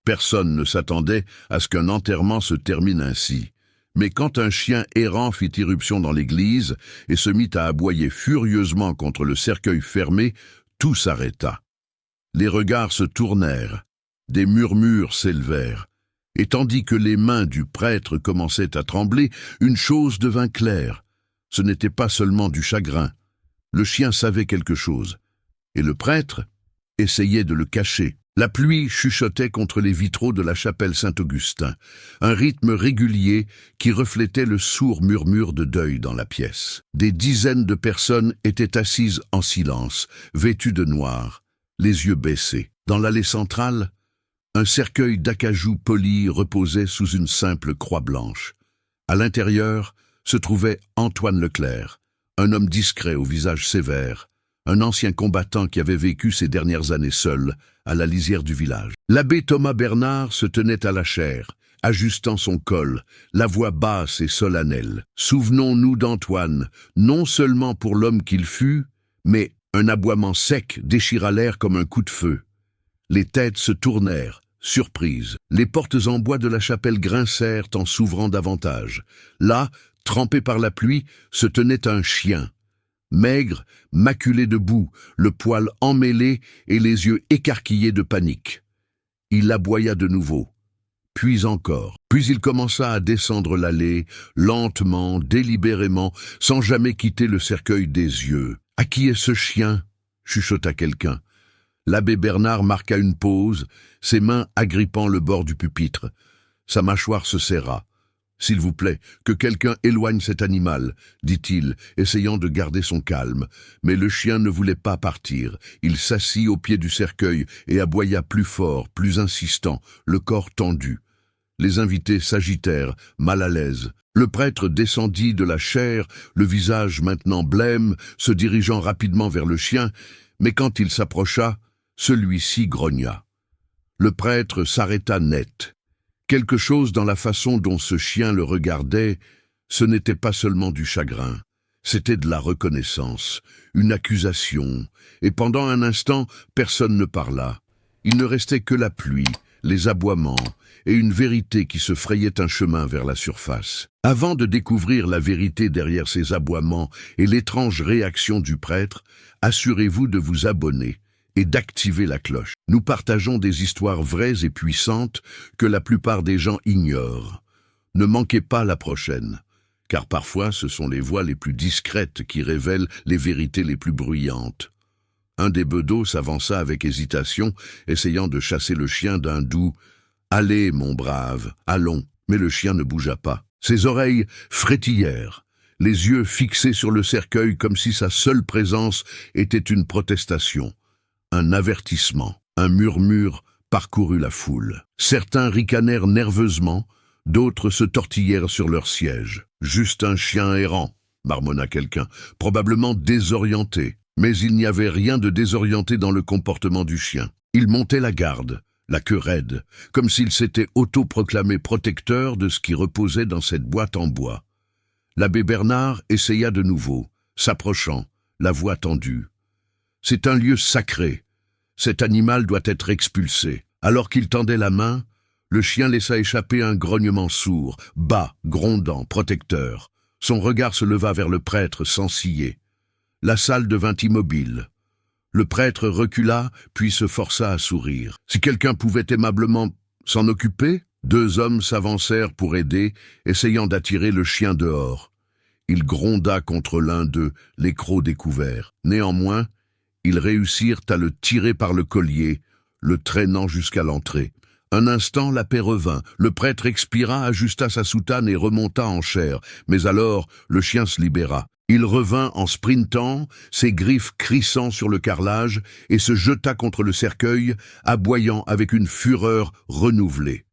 Personne ne s'attendait à ce qu'un enterrement se termine ainsi. Mais quand un chien errant fit irruption dans l'église et se mit à aboyer furieusement contre le cercueil fermé, tout s'arrêta. Les regards se tournèrent, des murmures s'élevèrent, et tandis que les mains du prêtre commençaient à trembler, une chose devint claire. Ce n'était pas seulement du chagrin. Le chien savait quelque chose, et le prêtre essayait de le cacher. La pluie chuchotait contre les vitraux de la chapelle Saint-Augustin, un rythme régulier qui reflétait le sourd murmure de deuil dans la pièce. Des dizaines de personnes étaient assises en silence, vêtues de noir, les yeux baissés. Dans l'allée centrale, un cercueil d'acajou poli reposait sous une simple croix blanche. À l'intérieur se trouvait Antoine Leclerc, un homme discret au visage sévère, un ancien combattant qui avait vécu ses dernières années seul, à la lisière du village. L'abbé Thomas Bernard se tenait à la chaire, ajustant son col, la voix basse et solennelle. Souvenons-nous d'Antoine, non seulement pour l'homme qu'il fut, mais un aboiement sec déchira l'air comme un coup de feu. Les têtes se tournèrent, surprises. Les portes en bois de la chapelle grincèrent en s'ouvrant davantage. Là, trempé par la pluie, se tenait un chien. Maigre, maculé de boue, le poil emmêlé et les yeux écarquillés de panique. Il aboya de nouveau, puis encore. Puis il commença à descendre l'allée, lentement, délibérément, sans jamais quitter le cercueil des yeux. « À qui est ce chien ?» chuchota quelqu'un. L'abbé Bernard marqua une pause, ses mains agrippant le bord du pupitre. Sa mâchoire se serra. « S'il vous plaît, que quelqu'un éloigne cet animal, » dit-il, essayant de garder son calme. Mais le chien ne voulait pas partir. Il s'assit au pied du cercueil et aboya plus fort, plus insistant, le corps tendu. Les invités s'agitèrent, mal à l'aise. Le prêtre descendit de la chaire, le visage maintenant blême, se dirigeant rapidement vers le chien, mais quand il s'approcha, celui-ci grogna. Le prêtre s'arrêta net. Quelque chose dans la façon dont ce chien le regardait, ce n'était pas seulement du chagrin, c'était de la reconnaissance, une accusation, et pendant un instant, personne ne parla. Il ne restait que la pluie, les aboiements, et une vérité qui se frayait un chemin vers la surface. Avant de découvrir la vérité derrière ces aboiements et l'étrange réaction du prêtre, assurez-vous de vous abonner et d'activer la cloche. Nous partageons des histoires vraies et puissantes que la plupart des gens ignorent. Ne manquez pas la prochaine, car parfois ce sont les voix les plus discrètes qui révèlent les vérités les plus bruyantes. Un des bedeaux s'avança avec hésitation, essayant de chasser le chien d'un doux « Allez, mon brave, allons !» Mais le chien ne bougea pas. Ses oreilles frétillèrent, les yeux fixés sur le cercueil comme si sa seule présence était une protestation. Un avertissement, un murmure parcourut la foule. Certains ricanèrent nerveusement, d'autres se tortillèrent sur leur siège. « Juste un chien errant », marmonna quelqu'un, probablement désorienté. Mais il n'y avait rien de désorienté dans le comportement du chien. Il montait la garde, la queue raide, comme s'il s'était autoproclamé protecteur de ce qui reposait dans cette boîte en bois. L'abbé Bernard essaya de nouveau, s'approchant, la voix tendue. « C'est un lieu sacré. Cet animal doit être expulsé. » Alors qu'il tendait la main, le chien laissa échapper un grognement sourd, bas, grondant, protecteur. Son regard se leva vers le prêtre sans ciller. La salle devint immobile. Le prêtre recula, puis se força à sourire. Si quelqu'un pouvait aimablement s'en occuper, 2 hommes s'avancèrent pour aider, essayant d'attirer le chien dehors. Il gronda contre l'un d'eux, les crocs découverts. Néanmoins, ils réussirent à le tirer par le collier, le traînant jusqu'à l'entrée. Un instant, la paix revint. Le prêtre expira, ajusta sa soutane et remonta en chair. Mais alors, le chien se libéra. Il revint en sprintant, ses griffes crissant sur le carrelage, et se jeta contre le cercueil, aboyant avec une fureur renouvelée.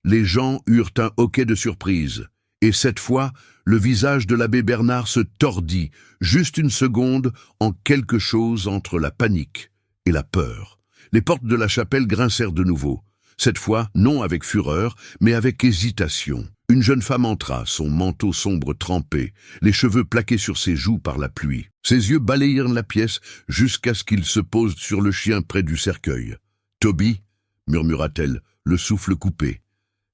Les gens eurent un hoquet de surprise, et cette fois, le visage de l'abbé Bernard se tordit, juste une seconde, en quelque chose entre la panique et la peur. Les portes de la chapelle grincèrent de nouveau. Cette fois, non avec fureur, mais avec hésitation. Une jeune femme entra, son manteau sombre trempé, les cheveux plaqués sur ses joues par la pluie. Ses yeux balayèrent la pièce jusqu'à ce qu'il se pose sur le chien près du cercueil. « Toby » murmura-t-elle, le souffle coupé.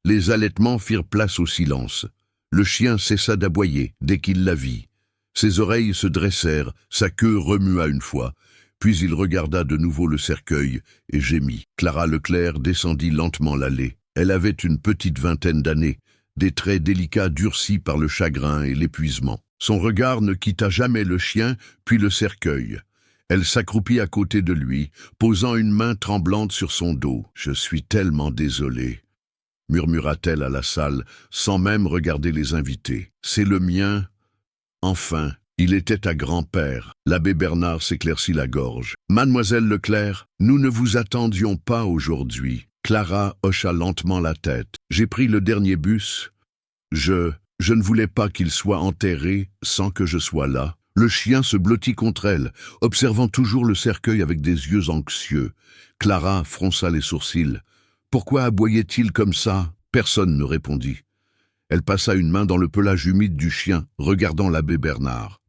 Les halètements firent place au silence. Le chien cessa d'aboyer dès qu'il la vit. Ses oreilles se dressèrent, sa queue remua une fois, puis il regarda de nouveau le cercueil et gémit. Clara Leclerc descendit lentement l'allée. Elle avait une petite vingtaine d'années, des traits délicats durcis par le chagrin et l'épuisement. Son regard ne quitta jamais le chien, puis le cercueil. Elle s'accroupit à côté de lui, posant une main tremblante sur son dos. « Je suis tellement désolée », murmura-t-elle à la salle, sans même regarder les invités. « C'est le mien. » Enfin, il était à grand-père. L'abbé Bernard s'éclaircit la gorge. « Mademoiselle Leclerc, nous ne vous attendions pas aujourd'hui. » Clara hocha lentement la tête. « J'ai pris le dernier bus. Je ne voulais pas qu'il soit enterré sans que je sois là. » Le chien se blottit contre elle, observant toujours le cercueil avec des yeux anxieux. Clara fronça les sourcils. Pourquoi aboyait-il comme ça? Personne ne répondit. Elle passa une main dans le pelage humide du chien, regardant l'abbé Bernard.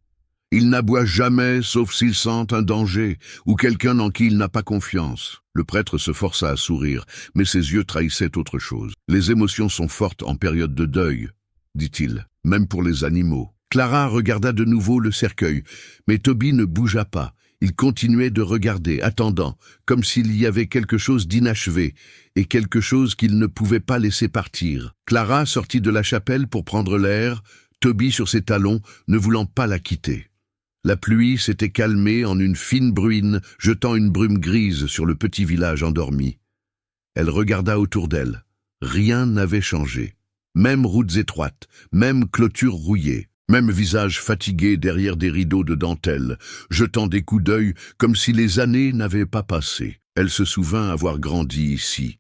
Il n'aboie jamais, sauf s'il sent un danger, ou quelqu'un en qui il n'a pas confiance. Le prêtre se força à sourire, mais ses yeux trahissaient autre chose. Les émotions sont fortes en période de deuil, dit-il, même pour les animaux. Clara regarda de nouveau le cercueil, mais Toby ne bougea pas. Il continuait de regarder, attendant, comme s'il y avait quelque chose d'inachevé, et quelque chose qu'il ne pouvait pas laisser partir. Clara sortit de la chapelle pour prendre l'air, Toby sur ses talons, ne voulant pas la quitter. La pluie s'était calmée en une fine bruine, jetant une brume grise sur le petit village endormi. Elle regarda autour d'elle. Rien n'avait changé. Même routes étroites, même clôtures rouillées. Même visage fatigué derrière des rideaux de dentelle, jetant des coups d'œil comme si les années n'avaient pas passé. Elle se souvint avoir grandi ici,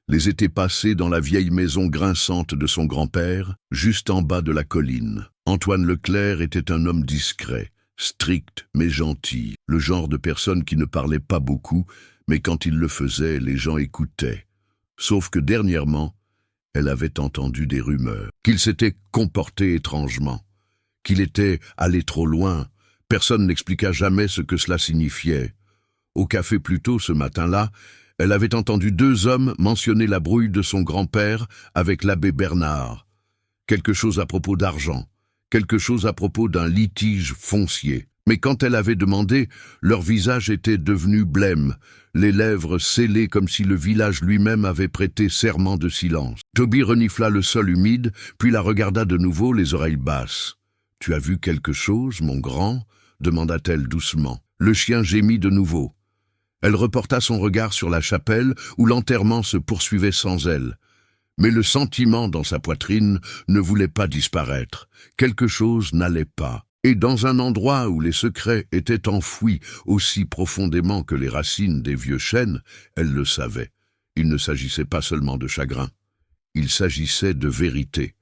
les étés passés dans la vieille maison grinçante de son grand-père, juste en bas de la colline. Antoine Leclerc était un homme discret, strict mais gentil, le genre de personne qui ne parlait pas beaucoup, mais quand il le faisait, les gens écoutaient. Sauf que dernièrement, elle avait entendu des rumeurs, qu'il s'était comporté étrangement, qu'il était allé trop loin. Personne n'expliqua jamais ce que cela signifiait. Au café plus tôt ce matin-là, elle avait entendu deux hommes mentionner la brouille de son grand-père avec l'abbé Bernard. Quelque chose à propos d'argent, quelque chose à propos d'un litige foncier. Mais quand elle avait demandé, leur visage était devenu blême, les lèvres scellées comme si le village lui-même avait prêté serment de silence. Toby renifla le sol humide, puis la regarda de nouveau, les oreilles basses. « Tu as vu quelque chose, mon grand ?» demanda-t-elle doucement. Le chien gémit de nouveau. Elle reporta son regard sur la chapelle où l'enterrement se poursuivait sans elle. Mais le sentiment dans sa poitrine ne voulait pas disparaître. Quelque chose n'allait pas. Et dans un endroit où les secrets étaient enfouis aussi profondément que les racines des vieux chênes, elle le savait. Il ne s'agissait pas seulement de chagrin. Il s'agissait de vérité.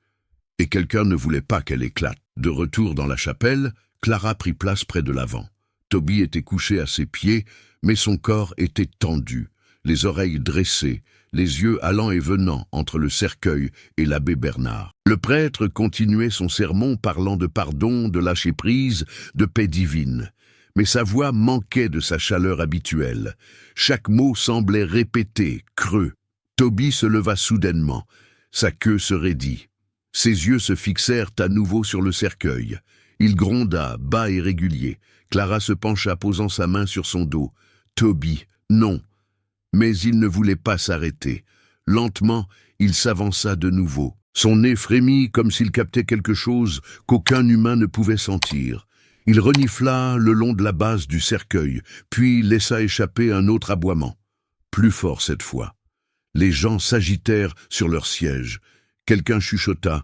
Et quelqu'un ne voulait pas qu'elle éclate. De retour dans la chapelle, Clara prit place près de l'avant. Toby était couché à ses pieds, mais son corps était tendu, les oreilles dressées, les yeux allant et venant entre le cercueil et l'abbé Bernard. Le prêtre continuait son sermon parlant de pardon, de lâcher-prise, de paix divine. Mais sa voix manquait de sa chaleur habituelle. Chaque mot semblait répété, creux. Toby se leva soudainement. Sa queue se raidit. Ses yeux se fixèrent à nouveau sur le cercueil. Il gronda, bas et régulier. Clara se pencha, posant sa main sur son dos. « Toby, non !» Mais il ne voulait pas s'arrêter. Lentement, il s'avança de nouveau. Son nez frémit comme s'il captait quelque chose qu'aucun humain ne pouvait sentir. Il renifla le long de la base du cercueil, puis laissa échapper un autre aboiement. Plus fort cette fois. Les gens s'agitèrent sur leurs sièges. Quelqu'un chuchota.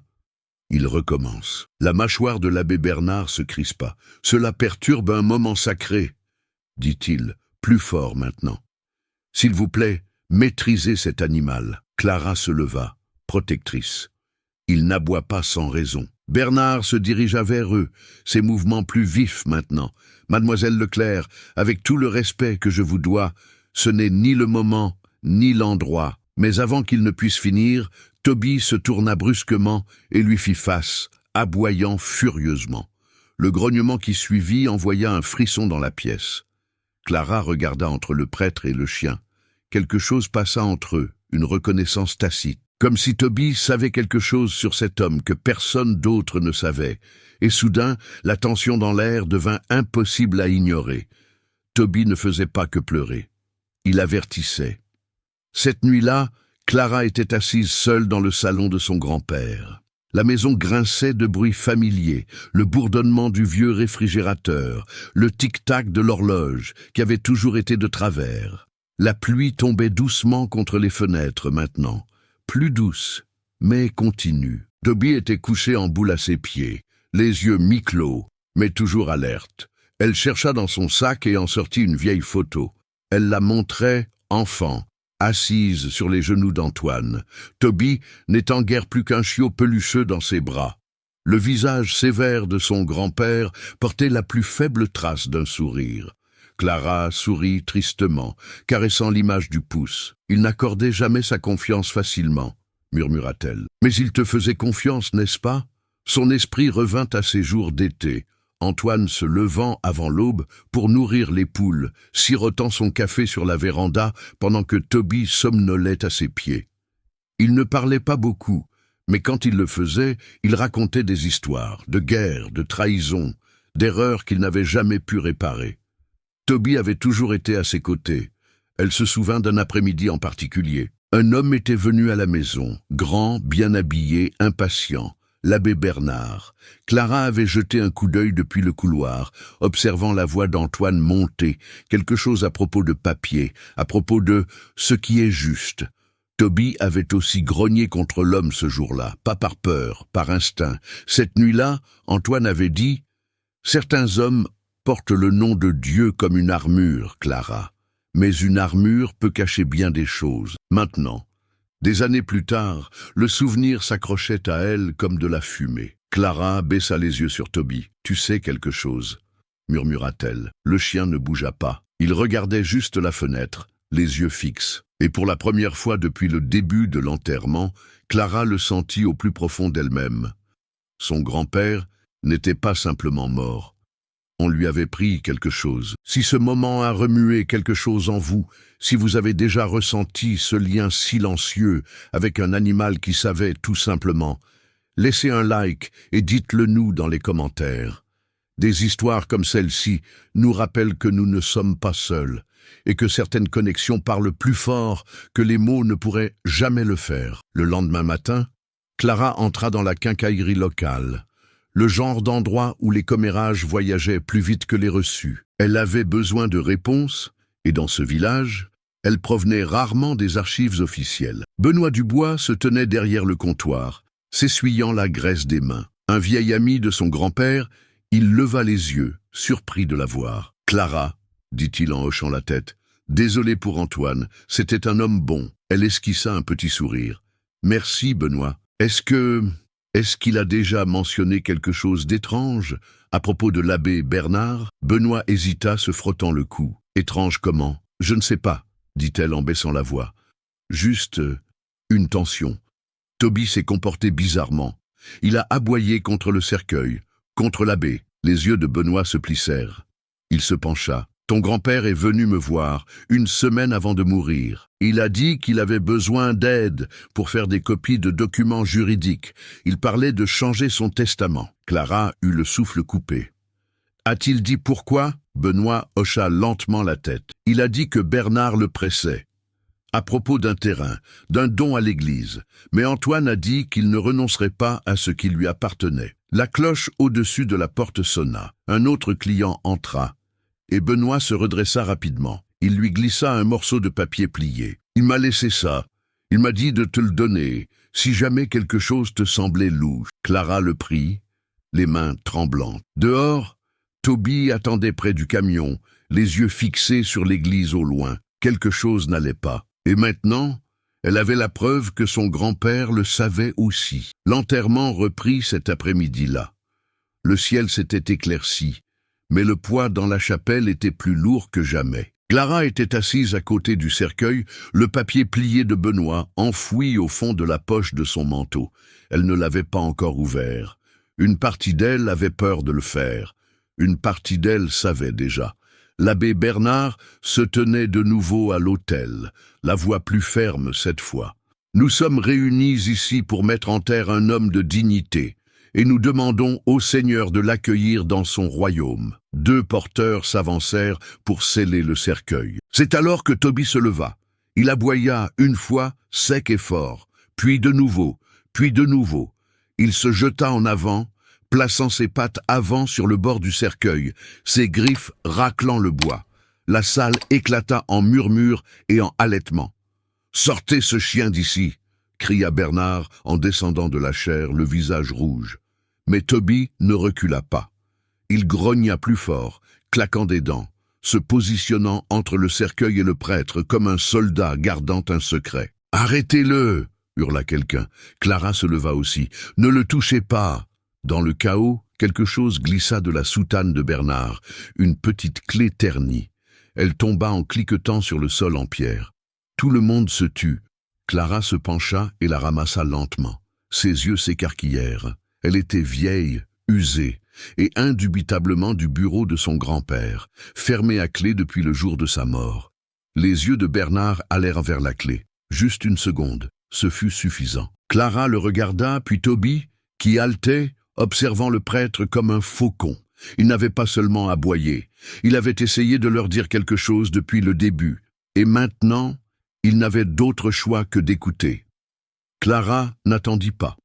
Il recommence. La mâchoire de l'abbé Bernard se crispa. « Cela perturbe un moment sacré, » dit-il, plus fort maintenant. « S'il vous plaît, maîtrisez cet animal. » Clara se leva, protectrice. Il n'aboie pas sans raison. Bernard se dirigea vers eux, ses mouvements plus vifs maintenant. « Mademoiselle Leclerc, avec tout le respect que je vous dois, ce n'est ni le moment, ni l'endroit. » Mais avant qu'il ne puisse finir, Toby se tourna brusquement et lui fit face, aboyant furieusement. Le grognement qui suivit envoya un frisson dans la pièce. Clara regarda entre le prêtre et le chien. quelque chose passa entre eux, une reconnaissance tacite. Comme si Toby savait quelque chose sur cet homme que personne d'autre ne savait. Et soudain, la tension dans l'air devint impossible à ignorer. Toby ne faisait pas que pleurer. Il avertissait. Cette nuit-là, Clara était assise seule dans le salon de son grand-père. La maison grinçait de bruits familiers, le bourdonnement du vieux réfrigérateur, le tic-tac de l'horloge, qui avait toujours été de travers. La pluie tombait doucement contre les fenêtres maintenant. Plus douce, mais continue. Toby était couché en boule à ses pieds, les yeux mi-clos, mais toujours alerte. Elle chercha dans son sac et en sortit une vieille photo. Elle la montrait, enfant, assise sur les genoux d'Antoine, Toby n'étant guère plus qu'un chiot pelucheux dans ses bras. Le visage sévère de son grand-père portait la plus faible trace d'un sourire. Clara sourit tristement, caressant l'image du pouce. « Il n'accordait jamais sa confiance facilement, » murmura-t-elle. « Mais il te faisait confiance, n'est-ce pas ?» Son esprit revint à ses jours d'été, Antoine se levant avant l'aube pour nourrir les poules, sirotant son café sur la véranda pendant que Toby somnolait à ses pieds. Il ne parlait pas beaucoup, mais quand il le faisait, il racontait des histoires, de guerre, de trahison, d'erreurs qu'il n'avait jamais pu réparer. Toby avait toujours été à ses côtés. Elle se souvint d'un après-midi en particulier. Un homme était venu à la maison, grand, bien habillé, impatient, l'abbé Bernard. Clara avait jeté un coup d'œil depuis le couloir, observant la voix d'Antoine monter, quelque chose à propos de papier, à propos de « ce qui est juste ». Toby avait aussi grogné contre l'homme ce jour-là, pas par peur, par instinct. Cette nuit-là, Antoine avait dit « Certains hommes porte le nom de Dieu comme une armure, Clara. Mais une armure peut cacher bien des choses. Maintenant, des années plus tard, le souvenir s'accrochait à elle comme de la fumée. Clara baissa les yeux sur Toby. « Tu sais quelque chose ?» murmura-t-elle. Le chien ne bougea pas. Il regardait juste la fenêtre, les yeux fixes. Et pour la première fois depuis le début de l'enterrement, Clara le sentit au plus profond d'elle-même. Son grand-père n'était pas simplement mort. On lui avait pris quelque chose. Si ce moment a remué quelque chose en vous, si vous avez déjà ressenti ce lien silencieux avec un animal qui savait tout simplement, laissez un like et dites-le nous dans les commentaires. Des histoires comme celle-ci nous rappellent que nous ne sommes pas seuls et que certaines connexions parlent plus fort que les mots ne pourraient jamais le faire. Le lendemain matin, Clara entra dans la quincaillerie locale. Le genre d'endroit où les commérages voyageaient plus vite que les reçus. Elle avait besoin de réponses, et dans ce village, elles provenaient rarement des archives officielles. Benoît Dubois se tenait derrière le comptoir, s'essuyant la graisse des mains. Un vieil ami de son grand-père, il leva les yeux, surpris de la voir. « Clara », dit-il en hochant la tête, « désolé pour Antoine, c'était un homme bon. » Elle esquissa un petit sourire. « Merci, Benoît. Est-ce qu'il a déjà mentionné quelque chose d'étrange à propos de l'abbé Bernard ?» Benoît hésita, se frottant le cou. « Étrange comment ? Je ne sais pas, » dit-elle en baissant la voix. « Juste une tension. Toby s'est comporté bizarrement. Il a aboyé contre le cercueil, contre l'abbé. » Les yeux de Benoît se plissèrent. Il se pencha. « Ton grand-père est venu me voir, une semaine avant de mourir. Il a dit qu'il avait besoin d'aide pour faire des copies de documents juridiques. Il parlait de changer son testament. » Clara eut le souffle coupé. « A-t-il dit pourquoi ?» Benoît hocha lentement la tête. « Il a dit que Bernard le pressait. À propos d'un terrain, d'un don à l'église. Mais Antoine a dit qu'il ne renoncerait pas à ce qui lui appartenait. » La cloche au-dessus de la porte sonna. Un autre client entra. Et Benoît se redressa rapidement. Il lui glissa un morceau de papier plié. « Il m'a laissé ça. Il m'a dit de te le donner, si jamais quelque chose te semblait louche. » Clara le prit, les mains tremblantes. Dehors, Toby attendait près du camion, les yeux fixés sur l'église au loin. Quelque chose n'allait pas. Et maintenant, elle avait la preuve que son grand-père le savait aussi. L'enterrement reprit cet après-midi-là. Le ciel s'était éclairci, mais le poids dans la chapelle était plus lourd que jamais. Clara était assise à côté du cercueil, le papier plié de Benoît, enfoui au fond de la poche de son manteau. Elle ne l'avait pas encore ouvert. Une partie d'elle avait peur de le faire. Une partie d'elle savait déjà. L'abbé Bernard se tenait de nouveau à l'autel, la voix plus ferme cette fois. « Nous sommes réunis ici pour mettre en terre un homme de dignité, et nous demandons au Seigneur de l'accueillir dans son royaume. » 2 porteurs s'avancèrent pour sceller le cercueil. C'est alors que Tobie se leva. Il aboya une fois, sec et fort, puis de nouveau, puis de nouveau. Il se jeta en avant, plaçant ses pattes avant sur le bord du cercueil, ses griffes raclant le bois. La salle éclata en murmures et en halètements. « Sortez ce chien d'ici !» cria Bernard en descendant de la chaire, le visage rouge. Mais Tobie ne recula pas. Il grogna plus fort, claquant des dents, se positionnant entre le cercueil et le prêtre comme un soldat gardant un secret. « Arrêtez-le !» hurla quelqu'un. Clara se leva aussi. « Ne le touchez pas !» Dans le chaos, quelque chose glissa de la soutane de Bernard, une petite clé ternie. Elle tomba en cliquetant sur le sol en pierre. Tout le monde se tut. Clara se pencha et la ramassa lentement. Ses yeux s'écarquillèrent. Elle était vieille, usée, et indubitablement du bureau de son grand-père, fermé à clé depuis le jour de sa mort. Les yeux de Bernard allèrent vers la clé. Juste une seconde, ce fut suffisant. Clara le regarda, puis Tobie, qui haletait, observant le prêtre comme un faucon. Il n'avait pas seulement aboyé, il avait essayé de leur dire quelque chose depuis le début, et maintenant, il n'avait d'autre choix que d'écouter. Clara n'attendit pas.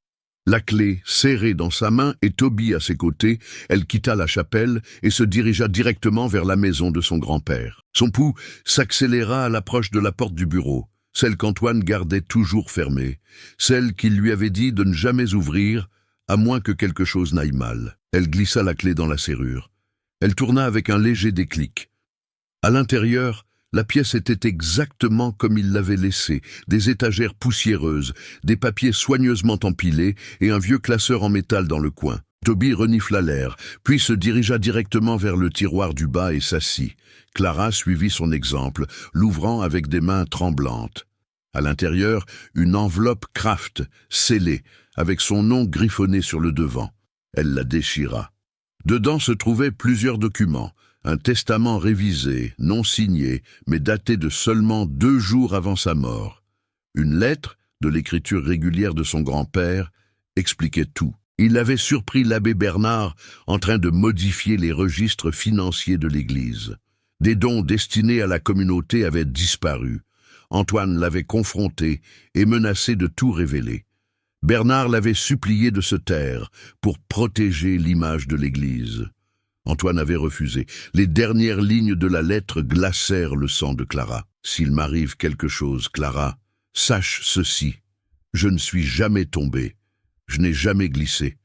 La clé serrée dans sa main et Tobie à ses côtés, elle quitta la chapelle et se dirigea directement vers la maison de son grand-père. Son pouls s'accéléra à l'approche de la porte du bureau, celle qu'Antoine gardait toujours fermée, celle qu'il lui avait dit de ne jamais ouvrir, à moins que quelque chose n'aille mal. Elle glissa la clé dans la serrure. Elle tourna avec un léger déclic. À l'intérieur, la pièce était exactement comme il l'avait laissée, des étagères poussiéreuses, des papiers soigneusement empilés et un vieux classeur en métal dans le coin. Tobie renifla l'air, puis se dirigea directement vers le tiroir du bas et s'assit. Clara suivit son exemple, l'ouvrant avec des mains tremblantes. À l'intérieur, une enveloppe Kraft, scellée, avec son nom griffonné sur le devant. Elle la déchira. Dedans se trouvaient plusieurs documents. Un testament révisé, non signé, mais daté de seulement 2 jours avant sa mort. Une lettre, de l'écriture régulière de son grand-père, expliquait tout. Il avait surpris l'abbé Bernard en train de modifier les registres financiers de l'Église. Des dons destinés à la communauté avaient disparu. Antoine l'avait confronté et menacé de tout révéler. Bernard l'avait supplié de se taire pour protéger l'image de l'Église. Antoine avait refusé. Les dernières lignes de la lettre glacèrent le sang de Clara. « S'il m'arrive quelque chose, Clara, sache ceci. Je ne suis jamais tombé. Je n'ai jamais glissé.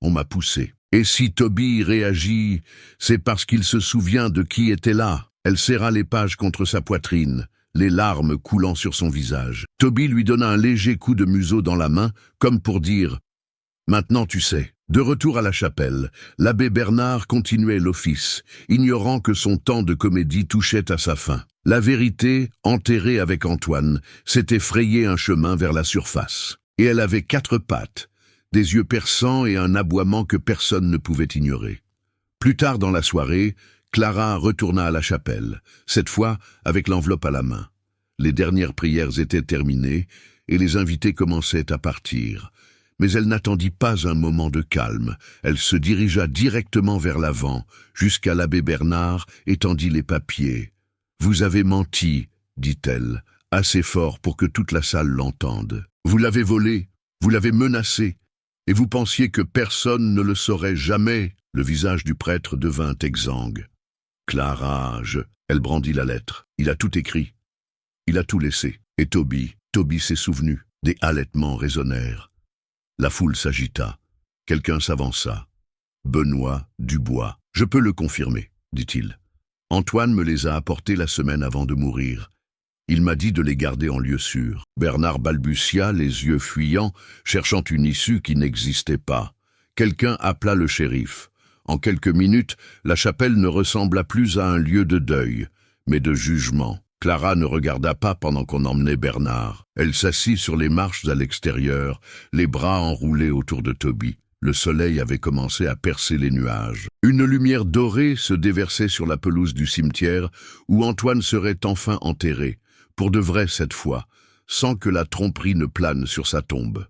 On m'a poussé. Et si Tobie réagit, c'est parce qu'il se souvient de qui était là. » Elle serra les pages contre sa poitrine, les larmes coulant sur son visage. Tobie lui donna un léger coup de museau dans la main, comme pour dire « Maintenant tu sais ». De retour à la chapelle, l'abbé Bernard continuait l'office, ignorant que son temps de comédie touchait à sa fin. La vérité, enterrée avec Antoine, s'était frayé un chemin vers la surface. Et elle avait 4 pattes, des yeux perçants et un aboiement que personne ne pouvait ignorer. Plus tard dans la soirée, Clara retourna à la chapelle, cette fois avec l'enveloppe à la main. Les dernières prières étaient terminées et les invités commençaient à partir. Mais elle n'attendit pas un moment de calme. Elle se dirigea directement vers l'avant, jusqu'à l'abbé Bernard, et tendit les papiers. « Vous avez menti, dit-elle, assez fort pour que toute la salle l'entende. Vous l'avez volé, vous l'avez menacé, et vous pensiez que personne ne le saurait jamais. » Le visage du prêtre devint exsangue. « Clara, Elle brandit la lettre. Il a tout écrit. Il a tout laissé. Et Tobie s'est souvenu. Des halètements résonnèrent. La foule s'agita. Quelqu'un s'avança. « Benoît Dubois. Je peux le confirmer, dit-il. Antoine me les a apportés la semaine avant de mourir. Il m'a dit de les garder en lieu sûr. » Bernard balbutia, les yeux fuyants, cherchant une issue qui n'existait pas. Quelqu'un appela le shérif. En quelques minutes, la chapelle ne ressembla plus à un lieu de deuil, mais de jugement. Clara ne regarda pas pendant qu'on emmenait Bernard. Elle s'assit sur les marches à l'extérieur, les bras enroulés autour de Tobie. Le soleil avait commencé à percer les nuages. Une lumière dorée se déversait sur la pelouse du cimetière où Antoine serait enfin enterré, pour de vrai cette fois, sans que la tromperie ne plane sur sa tombe.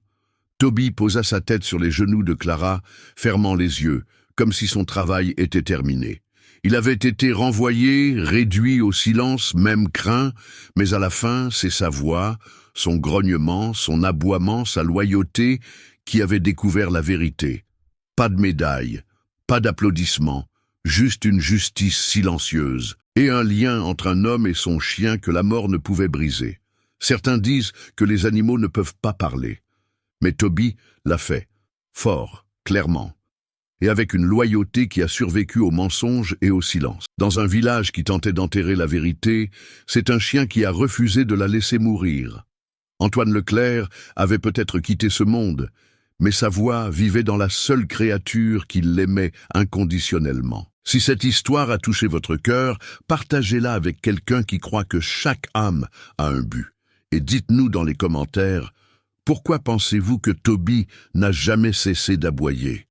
Toby posa sa tête sur les genoux de Clara, fermant les yeux, comme si son travail était terminé. Il avait été renvoyé, réduit au silence, même craint, mais à la fin, c'est sa voix, son grognement, son aboiement, sa loyauté qui avait découvert la vérité. Pas de médaille, pas d'applaudissements, juste une justice silencieuse, et un lien entre un homme et son chien que la mort ne pouvait briser. Certains disent que les animaux ne peuvent pas parler. Mais Toby l'a fait, fort, clairement, et avec une loyauté qui a survécu au mensonge et au silence. Dans un village qui tentait d'enterrer la vérité, c'est un chien qui a refusé de la laisser mourir. Antoine Leclerc avait peut-être quitté ce monde, mais sa voix vivait dans la seule créature qui l'aimait inconditionnellement. Si cette histoire a touché votre cœur, partagez-la avec quelqu'un qui croit que chaque âme a un but. Et dites-nous dans les commentaires, pourquoi pensez-vous que Toby n'a jamais cessé d'aboyer ?